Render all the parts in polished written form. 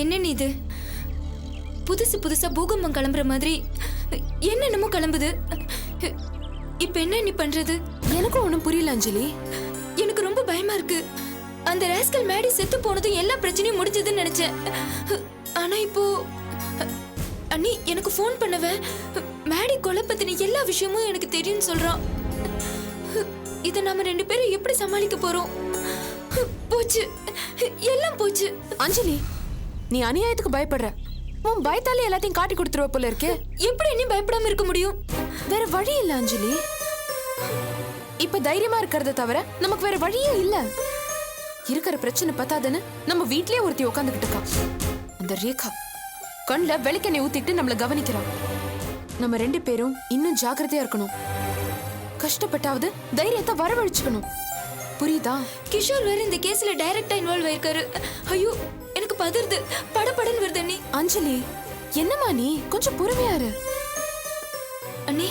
என்னன்னு இது? புதுசு புதுசா பூகம்பம் கிளம்புற மாதிரி என்னென்னமோ கிளம்புது. இப்ப என்ன நீ பண்றது? எனக்கும் ஒண்ணும் புரியல அஞ்சலி. எனக்கு ரொம்ப பயமா இருக்கு. அந்த ராஸ்கல் மேடி செத்து போனதும் எல்லா பிரச்சனையும் முடிஞ்சதுன்னு நினைச்சேன். ஆனா இப்போ அண்ணி எனக்கு ஃபோன் பண்ணவ மேடி கொலை பத்தின எல்லா விஷயமும் எனக்கு தெரியும்னு சொல்றான். இத நாம 2 பேரும் எப்படி சமாளிக்க போறோம்? போச்சு, எல்லாம் போச்சு. அஞ்சலி, நீ அநியாயத்துக்கு பயப்படுற. உன் பயத்தாலே எல்லாத்தையும் காட்டி கொடுத்துருவ போல இருக்கே. எப்படி நீ பயப்படாம இருக்க முடியும்? வேற வழி இல்ல அஞ்சலி. இப்ப தைரியமா இருக்கிறத தவிர நமக்கு வேற வழியே இல்ல. இருக்கிற பிரச்சனை பத்தாதுன்னு நம்ம வீட்லயே ஒருத்தி உட்காந்துக்கிட்டு இருக்கா. அந்த ரேகா கண்ல வெளுக்கெண்ணெய் ஊத்திட்டு நம்மள கவனிக்கிறான். நம்ம 2 பேரும் இன்னும் ஜாக்கிரதையா இருக்கணும். கஷ்டப்பட்டாவது தைரியத்தை வரவழைச்சுக்கணும். புரியுதா? கிஷோர் வேற இந்த கேஸ்ல டைரக்டா இன்வால்வ் ஆயிருக்காரு. ஐயோ, எனக்கு பதறுது, படபடன்னு வருது அண்ணி. அஞ்சலி, என்னம்மா நீ? கொஞ்சம் பொறுமையா இரு. அண்ணி,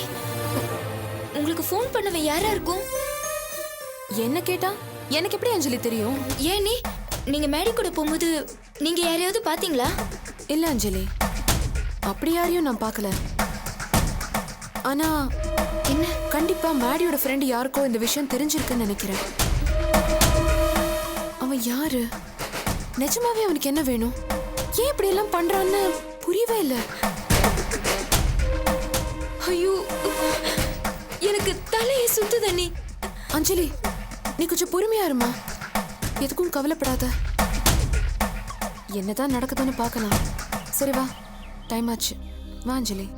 உங்களுக்கு ஃபோன் பண்ணவன் யாரா இருக்கும்? என்ன கேட்டா எனக்கு எப்படி அஞ்சலி தெரியும்? ஏன் நீ நீங்க மேடி கூட போகும்போது நீங்க யாரையாவது பாத்தீங்களா? இல்ல அஞ்சலி, அப்படி யாரையும் நான் பார்க்கல. ஆனா என்ன? கண்டிப்பா மேடியோட ஃப்ரெண்ட் யாருக்கோ இந்த விஷயம் தெரிஞ்சிருக்குன்னு நினைக்கிறேன். அவன் யாரு? நிஜமாவே அவனுக்கு என்ன வேணும்? ஏன் இப்படி எல்லாம் பண்றான்னு புரியவே இல்லை. ஐயோ, எனக்கு தலையை சுத்துது அண்ணி. அஞ்சலி, நீ கொஞ்சம் பொறுமையா இருமா. எதுக்கும் கவலைப்படாத. என்னதான் நடக்குதுன்னு பார்க்கலாம். சரி வா, டைம் ஆச்சு. வா அஞ்சலி.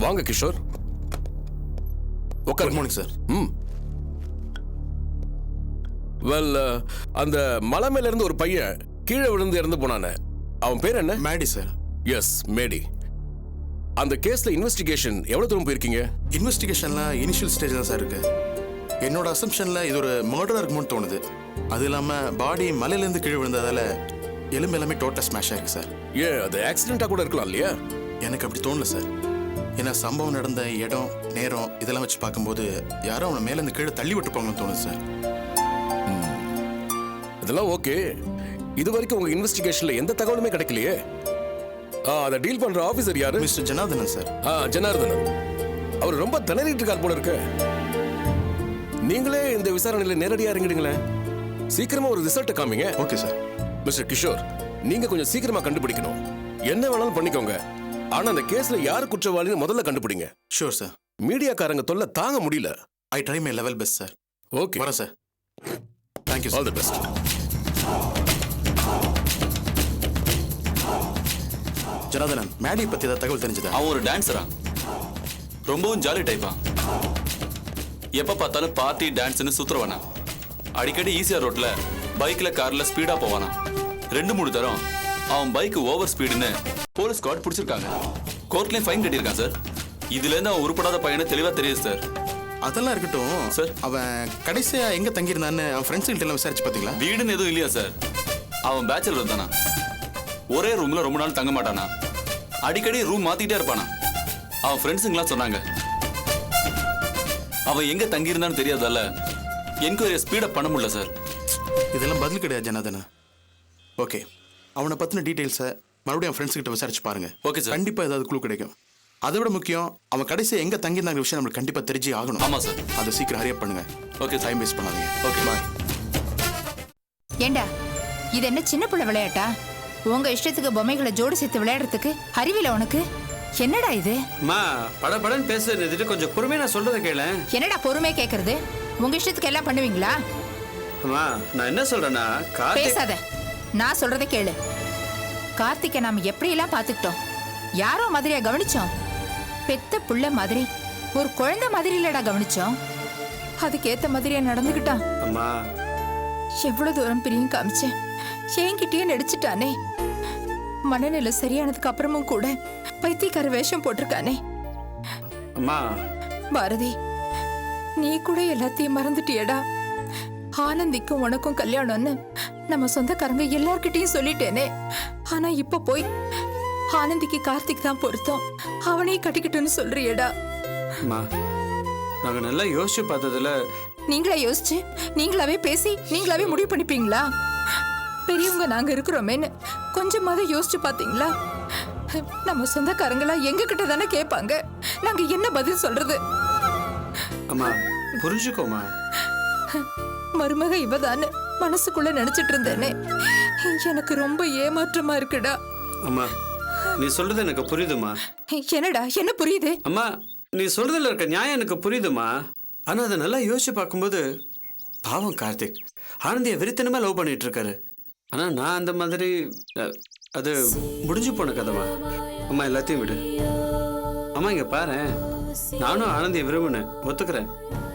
வாங்க Kishore. Good morning sir. Well, அந்த மலை மேல இருந்து ஒரு பையன் கீழே விழுந்து இறந்து போனானே, அவன் பேர் என்ன? மேடி சார். எஸ், மேடி. அந்த கேஸ்ல இன்வெஸ்டிகேஷன் எவ்வளவு தூரம் போயிருக்கீங்க? இன்வெஸ்டிகேஷன்ல இனிஷியல் ஸ்டேஜ் தான் சார் இருக்கு. என்னோட அசம்ஷன்ல இது ஒரு மர்டரா இருக்கும்னு தோணுது. அது இல்லாம பாடி மலையில இருந்து கீழே விழுந்ததால எலும்பு எல்லாமே டோட்டல் ஸ்மாஷ் ஆயிருக்கு சார். ஏன் அது ஆக்சிடென்ட்டா கூட இருக்கலாம் இல்லையா? எனக்கு அப்படி தோணல சார். ஏன்னா சம்பவம் நடந்த இடம், நேரம் இதெல்லாம் வச்சு பார்க்கும்போது யாரும் அவனை மேல இருந்து கீழே தள்ளி விட்டுப்பாங்கன்னு தோணுது சார். இதெல்லாம் ஓகே. இது வரைக்கும் உங்க இன்வெஸ்டிகேஷன்ல எந்த தகவலுமே கிடைக்கலையே. அதை டீல் பண்ற ஆபீசர் யாரு? Mister Janardhanan sir. ஜனார்தனன். அவர் ரொம்ப திணறிட்டு இருக்கார் போல இருக்கு. நீங்களே இந்த விசாரணையில நேரடியா இறங்கிடுங்களேன். சீக்கிரமா ஒரு ரிசல்ட் காமிங்க. Okay sir. மிஸ்டர் கிஷோர், நீங்க கொஞ்சம் சீக்கிரமா கண்டுபிடிக்கணும். என்ன வேணாலும் பண்ணிக்கோங்க. ஆனா அந்த கேஸ்ல யார் குற்றவாளின்னு முதல்ல கண்டுபிடிங்க. Sure sir. மீடியாக்காரங்க தொல்லை தாங்க முடியல. I try my level best sir. Okay, வரேன் sir. Thank you. All the best. Janardhanan, Maddy பத்தி ஏதாவது தகவல் தெரிஞ்சதா? அவன் ஒரு டான்ஸரா, ரொம்பவும் ஜாலி டைப்பா. எப்ப பார்த்தாலும் பார்ட்டி டான்ஸ்னு சுத்துறவானா. அடிக்கடி ஈசிஆர் ரோட்ல பைக்ல கார்ல ஸ்பீடா போவானா. 2-3 தரம் அவன் பைக் ஓவர் ஸ்பீடுன்னு போலீஸ் ஸ்குவாட் பிடிச்சிருக்காங்க. கோர்ட்லயும் ஃபைன் கட்டியிருக்கான் சார். இதுல இருந்து அவன் உருப்படாத பையனை தெளிவா தெரியுது சார். அதெல்லாம் இருக்கட்டும் சார். அவன் கடைசியா எங்க தங்கியிருந்தான்னு அவன் ஃப்ரெண்ட்ஸ் கிட்ட எல்லாம் விசாரிச்சு பாத்தீங்களா? வீடுன்னு எதுவும் இல்லையா சார். அவன் பேச்சலர் தானா. ஒரே ரூம்ல ரொம்ப நாள் தங்க மாட்டானா. அடிக்கடி ரூம் மாத்திட்டே இருப்பானா. அவன் ஃப்ரெண்ட்ஸுங்களாம் சொன்னாங்க. அவன் எங்க தங்கியிருந்தான்னு தெரியாதால என்கொயரி ஸ்பீடப் பண்ண முடியல சார். இதெல்லாம் பதில் கிடையாது ஜனார்தனா. ஓகே, அவனை பற்றின டீட்டெயில்ஸை மறுபடியும் என் ஃப்ரெண்ட்ஸ் கிட்ட விசாரிச்சு பாருங்க. Okay sir. கண்டிப்பாக ஏதாவது குழு கிடைக்கும். அதை விட முக்கியம், அவன் கடைசியாக எங்கே தங்கியிருந்தாங்க விஷயம் நம்மளுக்கு கண்டிப்பாக தெரிஞ்சே ஆகணும். ஆமா சார். அதை சீக்கிரம் ஹரியப் பண்ணுங்க. ஓகே, டைம் வேஸ்ட் பண்ணாதீங்க. Okay bye. ஏண்டா இது என்ன சின்ன பிள்ளை விளையாட்டா? உங்க இஷ்டத்துக்கு பொம்மைகளை ஜோடி சேர்த்து விளையாடுறதுக்கு அறிவில உனக்கு? என்னடா இது? மா படபடன்னு பேச நிறுத்திட்டு கொஞ்சம் பொறுமையா நான் சொல்றதை கேளு. என்னடா பொறுமையா கேக்குறது? உங்க இஷ்டத்துக்கு எல்லாம் பண்ணுவீங்களா? அம்மா நான் என்ன சொல்றேன்னா பேசாத, நான் சொல்றதை கேளு. கார்த்திகை நாம எப்படி எல்லாம் பாத்துக்கிட்டோம், யாரோ மாதிரியா கவனிச்சோம்? பெத்த புள்ள மாதிரி, ஒரு குழந்தை மாதிரி இல்லடா கவனிச்சோம். அதுக்கேத்த மாதிரியா நடந்துகிட்டான். அம்மா எவ்வளவு தூரம் பிரியும் காமிச்சேன், என்கிட்டயே நடிச்சுட்டானே. மனநிலை சரியானதுக்கு அப்புறமும் கூட பைத்தியக்கார வேஷம் போட்டிருக்கானே. அம்மா பாரதி, நீ கூட எல்லாத்தையும் மறந்துட்டியடா. ஆனந்திக்கும் உனக்கும் கல்யாணம்னு நம்ம சொந்தக்காரங்க எல்லார்கிட்டயும் சொல்லிட்டேனே. ஆனா இப்ப போய் ஆனந்திக்கு கார்த்திக் தான் பொருத்தம், அவனையும் கட்டிக்கிட்டுன்னு சொல்றியடா. அம்மா நாங்க நல்லா யோசிச்சு பார்த்ததுல நீங்களா யோசிச்சு நீங்களாவே பேசி நீங்களாவே முடிவு பண்ணிப்பீங்களா? பெரியவங்க நாங்க இருக்கிறோமேன்னு கொஞ்சமாவது யோசிச்சு பாத்தீங்களா? நம்ம சொந்தக்காரங்களா எங்க கிட்ட தானே கேட்பாங்க, நாங்க என்ன பதில் சொல்றது? அம்மா புரிஞ்சுக்கோமா. மருமக இவதான்னு மனசுக்குள்ள நினைச்சிட்டு இருந்தேனே, எனக்கு ரொம்ப ஏமாற்றமா இருக்குடா. அம்மா நீ சொல்றது எனக்கு புரியுதுமா. என்னடா என்ன புரியுது? அம்மா நீ சொல்றதுல இருக்க நியாயம் எனக்கு புரியுதுமா. ஆனா அதை நல்லா யோசிச்சு பார்க்கும்போது பாவம் கார்த்திக் ஆனந்தியை வெறித்தனமா லவ் பண்ணிட்டு இருக்காரு. ஆனா நான் அந்த மாதிரி அது முடிஞ்சு போன கதைமா. அம்மா எல்லாத்தையும் விடு. அம்மா இங்க பாரு, நானும் ஆனந்தியை விரும்பினேன், ஒத்துக்கிறேன்.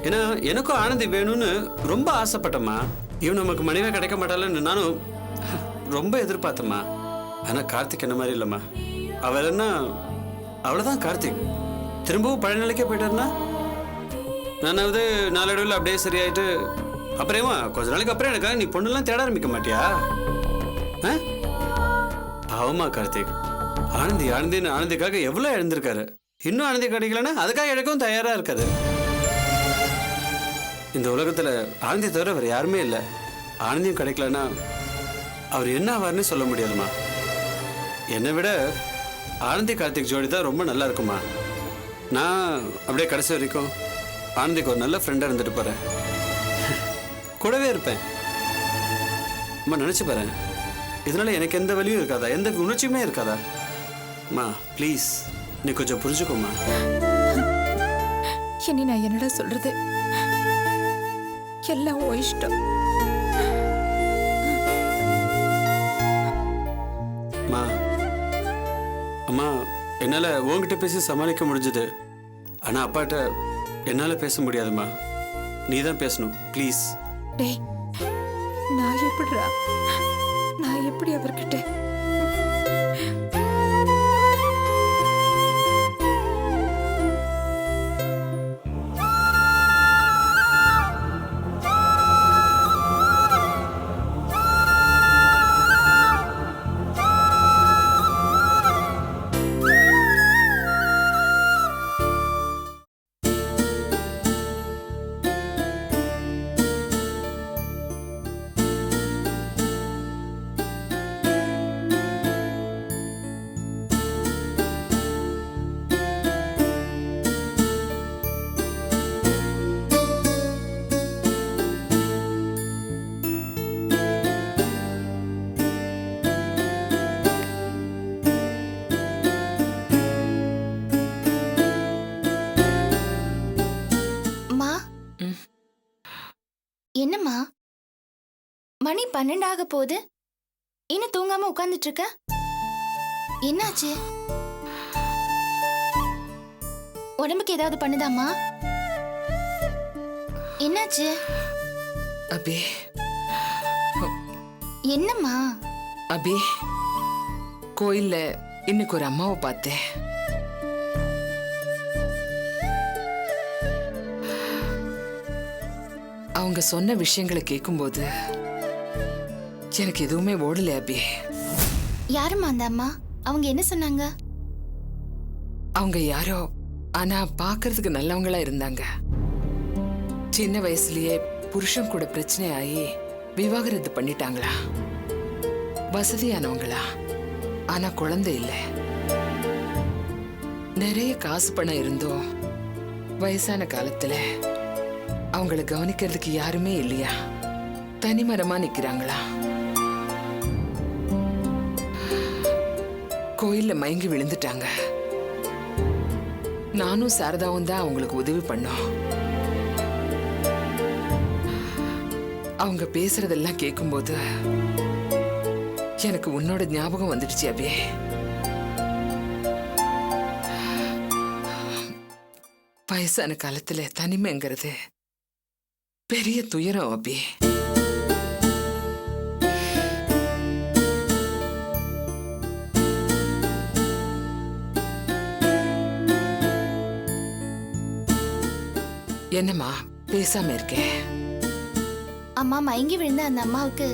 ஏன்னா எனக்கும் ஆனந்தி வேணும்னு ரொம்ப ஆசைப்பட்டம்மா. இவன் நமக்கு மனைவியா கிடைக்க மாட்டாளன்னு நானும் ரொம்ப எதிர்பார்த்தம்மா. ஆனா கார்த்திக் என்ன மாதிரி இல்லம்மா. அவர் என்ன அவ்வளவுதான் கார்த்திக் திரும்பவும் பழைய நிலைக்கே போயிட்டாருன்னா, நானாவது நாளடைவில் அப்படியே சரியாயிட்டு அப்புறமா கொஞ்ச நாளைக்கு அப்புறம் எனக்காக நீ பொண்ணுலாம் தேட ஆரம்பிக்க மாட்டியா? ஆமா கார்த்திக், ஆனந்தின்னு ஆனந்திக்காக எவ்வளவு இழந்திருக்காரு. இன்னும் ஆனந்தி கிடைக்கலன்னா அதுக்காக இழக்கவும் தயாரா இருக்காரு. இந்த உலகத்துல ஆனந்தி தவிர வேற யாருமே இல்லை. ஆனந்தியும் கிடைக்கலன்னா அவர் என்ன ஆவார்னு சொல்ல முடியாதுமா. என்னை விட ஆனந்தி கார்த்திக் ஜோடி தான் ரொம்ப நல்லா இருக்குமா. நான் அப்படியே கடைசி வரைக்கும் ஆனந்திக்கு ஒரு நல்ல ஃப்ரெண்டாக இருந்துட்டு போகிறேன், கூடவே இருப்பேன். அம்மா நினச்சி பாரு, இதனால எனக்கு எந்த வலியும் இருக்காதா, எந்த உணர்ச்சியுமே இருக்காதா? அம்மா ப்ளீஸ் நீ கொஞ்சம் புரிஞ்சுக்கோமா. இனி நான் என்னடா சொல்றது? எல்லாம் உன் இஷ்டம். அம்மா அம்மா என்னால் உங்ககிட்ட பேசி சமாளிக்க முடிஞ்சது. ஆனால் அப்பாட்ட என்னால் பேச முடியாதும்மா. நீ தான் பேசணும் ப்ளீஸ். டேய், நான் எப்படி அவர்கிட்ட? என்னம்மா மணி 12 ஆக போகுது, இன்னும் தூங்காம உட்கார்ந்துட்டு இருக்க? என்னாச்சு? உடம்புக்கு ஏதாவது பண்ணுதாம்மா? என்னாச்சு? அபி, என்னம்மா? அபி, கோயில்ல இன்னைக்கு ஒரு அம்மாவை பார்த்தேன். அவங்க சொன்ன விஷயங்களை கேட்கும்போது எனக்கு எதுவுமே ஓடல அபி. யாரும்மா அந்த அம்மா? அவங்க என்ன சொன்னாங்க? அவங்க யாரோ, ஆனா பார்க்கிறதுக்கு நல்லவங்களா இருந்தாங்க. சின்ன வயசுலயே புருஷன் கூட பிரச்சனை ஆகி விவாகரத்து பண்ணிட்டாங்களா. வசதியானவங்களா, ஆனா குழந்தை இல்ல. நிறைய காசு பணம் இருந்தோம் வயசான காலத்துல அவங்கள கவனிக்கிறதுக்கு யாருமே இல்லையா? தனிமரமா நிக்கிறாங்களா? கோயில்ல மயங்கி விழுந்துட்டாங்க. நானும் சாரதாவும் தான் அவங்களுக்கு உதவி பண்ணோம். அவங்க பேசுறதெல்லாம் கேட்கும்போது எனக்கு உன்னோட ஞாபகம் வந்துடுச்சு அபி. வயசான காலத்துல தனிமைங்கிறது பெரிய துயரம் அபி. என்னம்மா பேசாம இருக்கேன்? அம்மா மயங்கி விழுந்த அந்த அம்மாவுக்கு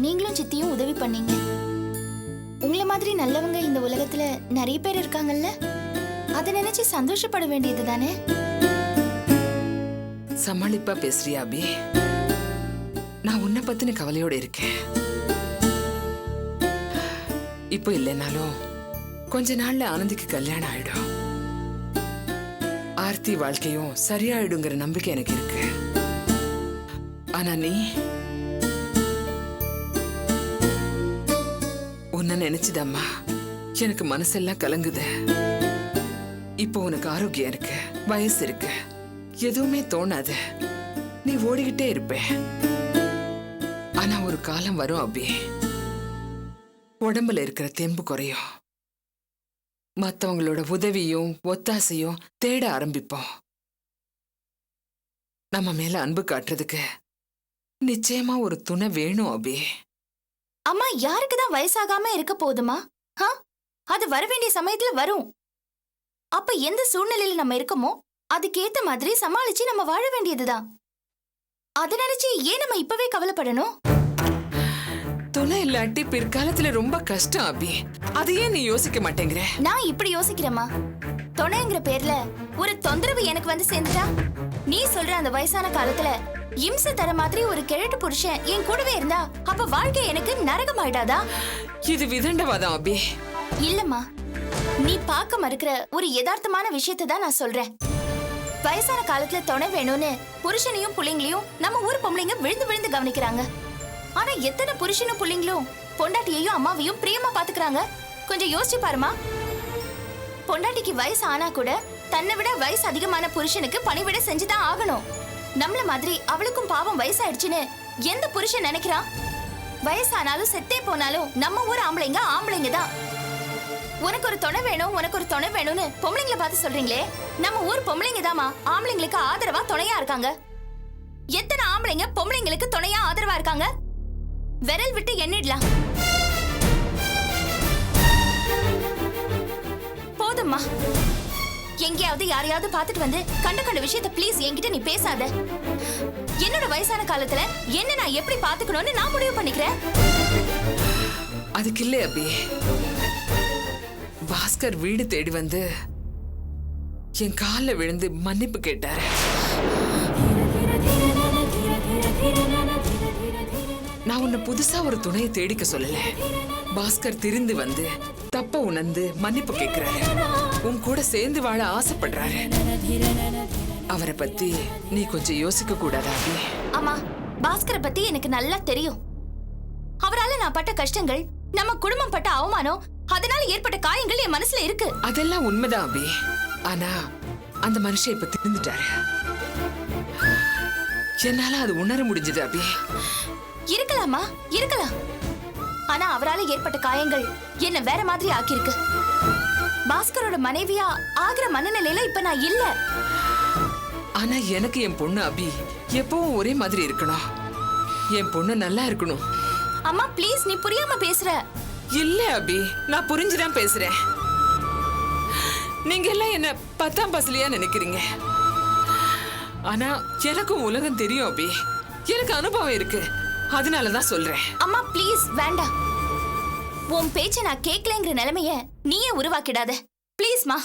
நீங்களும் சித்தியும் உதவி பண்ணீங்க. உங்களை மாதிரி நல்லவங்க இந்த உலகத்துல நிறைய பேர் இருக்காங்கல்ல, அதை நினைச்சு சந்தோஷப்பட வேண்டியது தானே? சமாளிப்பா பேசுறியா அபி? நான் உன்னை பத்தின கவலையோட இருக்கேன். இப்போ இல்லைனாலும் கொஞ்ச நாள்ல ஆனந்திக்கு கல்யாணம் ஆயிடும். ஆர்த்தி வாழ்க்கையும் சரியாயிடுங்கிற நம்பிக்கை எனக்கு இருக்கு. ஆனா நீ உன்னை நினைச்சுதம்மா எனக்கு மனசெல்லாம் கலங்குது. இப்போ உனக்கு ஆரோக்கியம் இருக்கு, வயசு இருக்கு, எதுவுமே தோணாது. நீ ஓடிக்கிட்டே இருப்ப. ஆனா ஒரு காலம் வரும் அபி, உடம்புல இருக்கிற தெம்பு குறையும். மத்தவங்களோட உதவியும் ஒத்தாசையும் தேட ஆரம்பிப்போம். நம்ம மேல அன்பு காட்டுறதுக்கு நிச்சயமா ஒரு துணை வேணும் அபி. அம்மா யாருக்குதான் வயசாகாம இருக்க போதுமா? அது வர வேண்டிய சமயத்துல வரும். அப்ப எந்த சூழ்நிலையில நம்ம இருக்கோமோ அதுக்கேத்த மாதிரி சமாளிச்சு நம்ம வாழ வேண்டியதுதான். அதை நினைச்சு ஏன் நம்ம இப்பவே கவலைப்படணும்? துணை இல்லாட்டி பிற்காலத்துல ரொம்ப கஷ்டம் அபி. அதையே நீ யோசிக்க மாட்டேங்கிற. நான் இப்படி யோசிக்கிறேம்மா. துணைங்கிற பேர்ல ஒரு தொந்தரவு எனக்கு வந்து சேர்ந்துட்டா, நீ சொல்ற அந்த வயசான காலத்துல இம்சை தர மாதிரி ஒரு கிழட்டு புருஷன் என் கூடவே இருந்தா அப்ப வாழ்க்கை எனக்கு நரகம் ஆயிடாதா? இது விதண்டவாதம் அபி. இல்லம்மா, நீ பார்க்க மறுக்கிற ஒரு யதார்த்தமான விஷயத்தை தான் நான் சொல்றேன். வயசான காலத்துல துணை வேணும்னு புருஷனையும் புள்ளைங்களையும் நம்ம ஊர் பொம்பளைங்க விழுந்து விழுந்து கவனிக்கிறாங்க. ஆனா எத்தனை புருஷனும் புள்ளைங்களும் பொண்டாட்டியையும் அம்மாவையும் பிரியமா பாத்துக்கிறாங்க? கொஞ்சம் யோசிச்சு பாருமா. பொண்டாட்டிக்கு வயசு ஆனா கூட தன்னை விட வயசு அதிகமான புருஷனுக்கு பணிவிட செஞ்சுதான் ஆகணும். நம்மள மாதிரி அவளுக்கும் பாவம் வயசாயிடுச்சுன்னு எந்த புருஷன் நினைக்கிறான்? வயசானாலும் செத்தே போனாலும் நம்ம ஊர் ஆம்பளைங்க தான். உனக்கு ஒரு துணை வேணும், உனக்கு ஒரு துணை வேணும்னு பொம்பளைங்களை பார்த்து சொல்றீங்களே, நம்ம ஊர் பொம்பளைங்க தாமா ஆம்பளைங்களுக்கு ஆதரவா துணையா இருக்காங்க. எத்தனை ஆம்பளைங்க பொம்பளைங்களுக்கு துணையா ஆதரவா இருக்காங்க? விரல் விட்டு எண்ணிடலாம். போதும்மா, எங்கேயாவது யாரையாவது பார்த்துட்டு வந்து கண்ட விஷயத்தை ப்ளீஸ் என்கிட்ட நீ பேசாத. என்னோட வயசான காலத்துல என்ன நான் எப்படி பாத்துக்கணும்னு நான் முடிவு பண்ணிக்கிறேன். அதுக்கு இல்ல அபி, பாஸ்கர் வீடு தேடி வந்து என் கால்ல விழுந்து மன்னிப்பு கேட்டாரு. நான் உன்னை புதுசா ஒரு துணையை தேடிக்க சொல்லல. பாஸ்கர் திரிந்து வந்து தப்ப உணர்ந்து மன்னிப்பு கேட்கிறாரு. உன் கூட சேர்ந்து வாழ ஆசைப்படுறாரு. அவரை பத்தி நீ கொஞ்சம் யோசிக்க கூடாதா அபி? ஆமா, பாஸ்கரை பத்தி எனக்கு நல்லா தெரியும். அவரால நான் பட்ட கஷ்டங்கள், நம்ம குடும்பம் பட்ட அவமானம், அதனால ஏற்பட்ட காயங்கள் என் மனசுல இருக்கு. அதெல்லாம் உண்மைதான் அபி. ஆனா அந்த மனுஷன் இப்ப திருந்துட்டாரு. என்னால அது உணர முடிஞ்சது அபி. இருக்கலாமா, இருக்கலாம். ஆனா அவரால ஏற்பட்ட காயங்கள் என்ன வேற மாதிரி ஆக்கியிருக்கு. பாஸ்கரோட மனைவியா ஆகிற மனநிலையில இப்ப நான் இல்ல. ஆனா எனக்கு என் பொண்ணு அபி எப்பவும் ஒரே மாதிரி இருக்கணும். என் பொண்ணு நல்லா இருக்கணும். அம்மா ப்ளீஸ், நீ புரியாம பேசுற. இல்ல அபி, நான் புரிஞ்சுதான் பேசுறேன். நீங்க எல்லாம் என்ன 10ஆம் பசலியா நினைக்கிறீங்க. ஆனா எனக்கும் உலகம் தெரியும் அபி. எனக்கு அனுபவம் இருக்கு, அதனாலதான் சொல்றேன். அம்மா ப்ளீஸ் வேண்டாம். உன் பேச்ச நான் கேட்கலங்கிற நிலைமைய நீயே உருவாக்கிடாத ப்ளீஸ்மா.